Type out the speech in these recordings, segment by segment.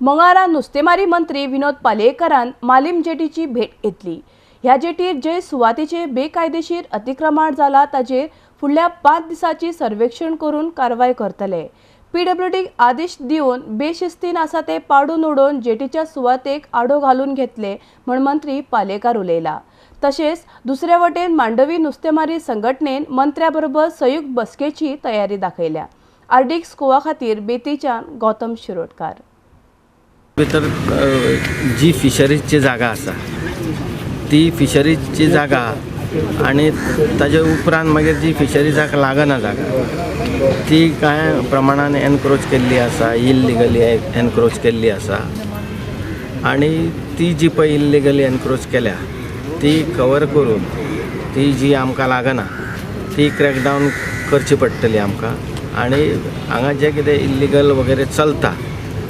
मंगळारा नुस्तेमारी मंत्री विनोद पालयेकरान मालीम जेटीची भेट घेतली। ह्या जेटीर जे सुवातीचे बेकायदेशीर अतिक्रमण जाला ताजेर फुडल्या 5 दिसांची सर्वेक्षण करून कारवाय करतले। पीडब्ल्यूडी आदेश दिवन बेशिस्तीन आसा ते पाडून उडोवन जेटीच्या सुवातेक आडो घालून घेतले म्हण मंत्री पालयेकार उलयला। तशेंच दुसरे वटेन मांडवी नुस्तेमारी संघटनेन मंत्र्याबरोबर संयुक्त बसकेची तयारी दाखयल्या। आर्डिक्स गोवा खातीर बेतीच्यान गौतम शिरोडकार। भितर जी फिशरीजची जागा आसा ती फिशरीजची जागा आणि ताजे उपरांत मागीर जी फिशरीजाक लागना जागा ती कांय प्रमाणान एनक्रोच केल्ली आसा, इल्लिगली एनक्रोच केल्ली आसा आणि ती जी पळय इल्लिगली एनक्रोच केल्या ती कवर करून ती जी आमकां लागना ती क्रॅकडावन करची पडटली आमकां आणि हांगा जे कितें इल्लिगल वगैरे चलता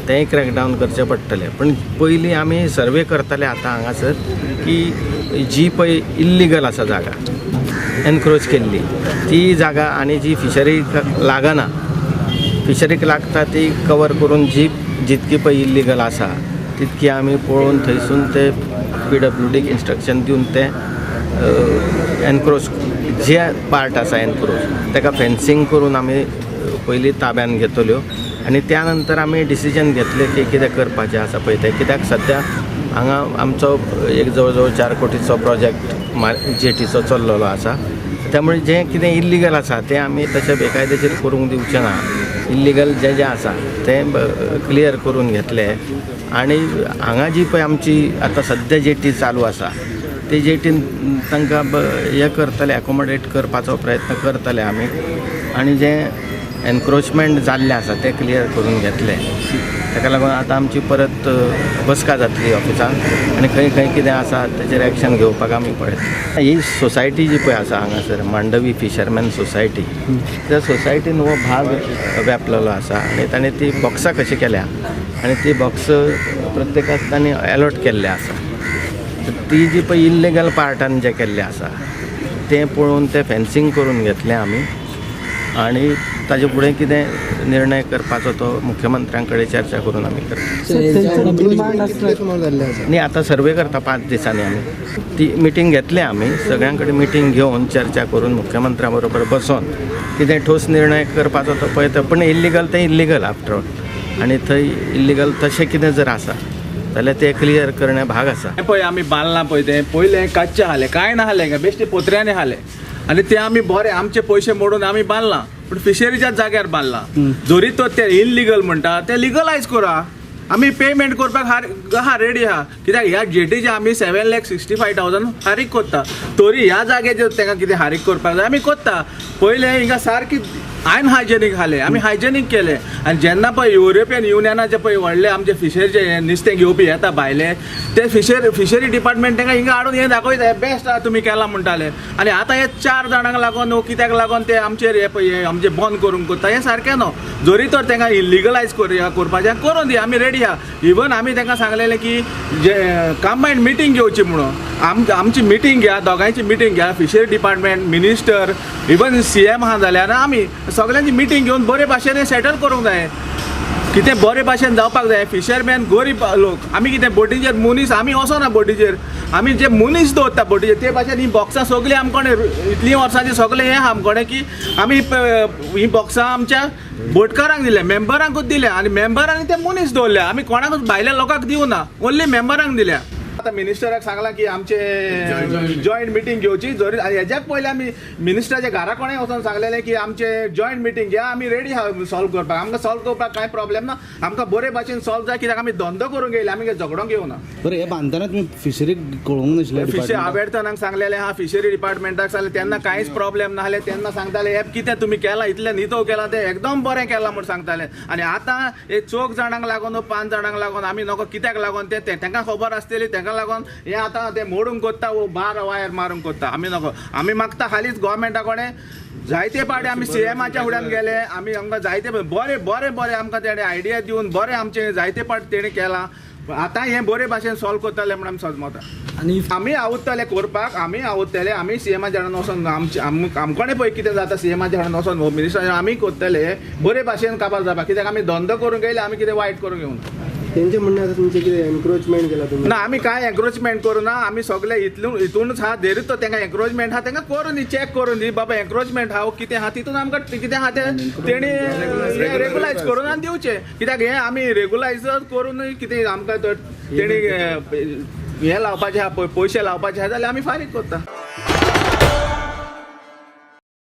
तेंय क्रॅकडावन करचें पडटलें। पण पयलीं आमी सर्वे करतले आतां हांगासर की जी पळय इल्लिगल आसा जागा एनक्रोच केल्ली ती जागा आणि जी फिशरीक लागना फिशरीक लागता ती कवर करून जी जितकी पळय इल्लिगल आसा तितकी आमी पळोवन थंयसून ते पीडब्ल्यूडीक इन्स्ट्रक्शन दिवन ते एनक्रोच जे पार्ट आसा एनक्रोच ताका फेन्सिंग करून आमी पयलीं ताब्यान घेतल्यो आणि त्यानंतर आमी डिसिजन घेतले की कितें करपाचें आसा पळय तें। कित्याक सद्या हांगा आमचो एक जवळ जवळ 4 कोटीचो प्रोजेक्ट जेटीचो चल्लेलो आसा, त्यामुळे जें कितें इल्लिगल आसा तें आमी तशें बेकायदेशीर करूंक दिवचें ना। इल्लिगल जें आसा तें क्लियर करून घेतले आणि हांगा जी पळय आमची आतां सद्या जेटी चालू आसा ते जेटीन तांकां हें करतले, एकोमोडेट करपाचो प्रयत्न करतले आमी आणि जें एनक्रोचमेंट जाल्लें आसा तें क्लियर करून घेतले। ताका लागून आतां आमची परत बसका जातली ऑफिसान आणि खंय खंय कितें आसा तेचेर एक्शन घेवपाक आमी पळयता। ही सोसायटी जी पळय आसा हांगासर मांडवी फिशरमॅन सोसायटी त्या सोसायटीन हो भाग व्यापलेलो आसा आणि ताणें ती बॉक्सां कशी केल्या आणि ती बॉक्स प्रत्येकाक तांणी अलॉट केल्ले आसा। ती जी पळय इल्लिगल पार्टान जें केल्लें आसा तें पळोवन तें फेन्सिंग करून घेतलें आमी आणि ताजे फुडें कितें निर्णय करपाचो तो मुख्यमंत्र्यां कडेन चर्चा करून आमी करता। न्ही आतां सर्वे करता 5 दिसांनी आमी ती मिटींग घेतली आमी सगळ्यां कडेन मिटींग घेवन चर्चा करून मुख्यमंत्र्या बरोबर बसोन कितें ठोस निर्णय करपाचो तो पळयता। पण इल्लिगल तें इल्लिगल आफ्टर ऑल आणि थंय इल्लिगल तशें कितें जर आसा जाल्यार ते क्लियर करणे भाग आसा। पळय आमी बांदलां पळय तें पयलें काच्चे आसलें कांय नासलें काय बेश्टे पोत्र्यांनी आसलें आणि ते आमी बरें आमचे पयशे मोडून आमी बांदलां पण फिशरीच्या जाग्यार बांदलां। जरी तो ते इल्लिगल म्हणटा ते लिगलायज करा, आमी पेमेंट करपाक हा रेडी आहा। कित्याक ह्या जेटीचे आमी 7,65,000 हारीक करता, तरी ह्या जाग्याचेर तांकां कितें हारीक करपाक जाय आमी करता। पयलें हिंगा सारकी अनहायजेनीक आसलें आमी हायजेनीक केलें आनी जेन्ना पळय युरोपियन युनियनाचे पळय व्हडले आमचे फिशरीचे नुस्तें घेवपी येता भायले ते फिशरी डिपार्टमेंट तांकां हिंगा हाडून हें दाखयता हें बेस्ट आहा तुमी केलां म्हणटाले आणि आतां हे 4 जाणांक लागून कित्याक लागून ते आमचेर हे पळय आमचे बंद करूंक करता हें सारकें न्हू। जरी तर तांकां इल्लिगलायज करपाचें करून दी आमी रेडी आहा। इवन आमी तांकां सांगलेलें की जे कंबायंड मिटींग घेवची म्हणून आमची मिटींग घ्या, दोगांयची मिटींग घ्या, fishery department minister even CM आहा जाल्यार आमी सगळ्यांची मिटींग घेवन बरे भाशेन सेटल करूंक जाय। कितें बरे भाशेन जावपाक जाय। फिशरमॅन गरीब लोक आमी कितें बोटीचेर मनीस आमी वचना बोटीचेर, आमी जे मनीस दवरता बोटीचेर ते भाशेन ही बॉक्सां सगळीं आमकोणे इतलीं वर्सांचे सगळें हें आमकोणे की आमी ही बॉक्सां आमच्या बोटकारांक दिल्या, मेंबरांकूच दिल्या आणि मेंबरांनी ते मनीस दवरल्या, आमी कोणाकूच भायल्या लोकांक दिवना, ओन्ली मेंबरांक दिल्या। आता मिनिस्टराक सांगला की आमचे जॉईंट मिटींग घेवची जरी हेज्याक पयलीं आमी मिनिस्टराच्या घरा कोणें वचून सांगलेलें की आमचे जॉईंट मिटींग घ्या, आमी रेडी आहा सॉल्व करपाक, आमकां सॉल्व करपाक कांय प्रॉब्लेम ना, आमकां बरे भाशेन सॉल्व जाय कित्याक आमी धंदो करूंक येयले, आमी झगडोंक येवना। बरें हे बांदतना तुमी फिशरीक कळोवंक नाशिल्लें? फिशरी आबेडतनाक सांगलेलें हा, फिशरी डिपार्टमेंटाक सांगलें तेन्ना कांयच प्रॉब्लेम नासलें, तेन्ना सांगताले हे कितें तुमी केलां इतलें नितळ केलां तें एकदम बरें केलां म्हूण सांगताले। आनी आतां एक 4 जाणांक लागून 5 जाणांक लागून आमी नको कित्याक लागून ते तांकां खबर आसतली तांकां लागून हे आतां ते मोडूंक कोत्ता वो बार वायर मारूंक कोत्ता। आमी नको, आमी मागता हालींच गोवोरमेंटा कडेन जायते पाटे आमी CMच्या फुड्यान गेले, आमी आमकां जायते बरे आमकां तेणे आयडिया दिवन बरें आमचे जायते पाट तेणे केलां। आतां हें बरे भाशेन सॉल्व करतले म्हणून आमी सजमता आणि आमी आवडटले करपाक, आमी आवडटले, आमी CMच्या हाडून वचोन आमकोणें पळय कितें जाता CMच्या हाडून वचोन मिनिस्टर आमी करतले बरे भाशेन काबार जावपाक, कित्याक आमी धंदो करूंक येयले, आमी कितें वायट करूंक येवना। तेंचे म्हणणें आसा तुमचे कितें एनक्रोचमेंट केला तुम्ही ना आमी काय एन्क्रोचमेंट करू ना आमी सगळे हितूनच हा देरीत तो तांकां एन्क्रोचमेंट हा तांकां करून दी चॅक करून दी बाबा एन्क्रोचमेंट हा कितें हा तितून आमकां कितें हा तें तेणी रेगुलायज करून आनी दिवचे कित्याक हें आमी रेगुलायज करून कितें आमकां तेणी हे लावपाचें आहा पयशे लावपाचे आहा जाल्यार आमी फारीक करता.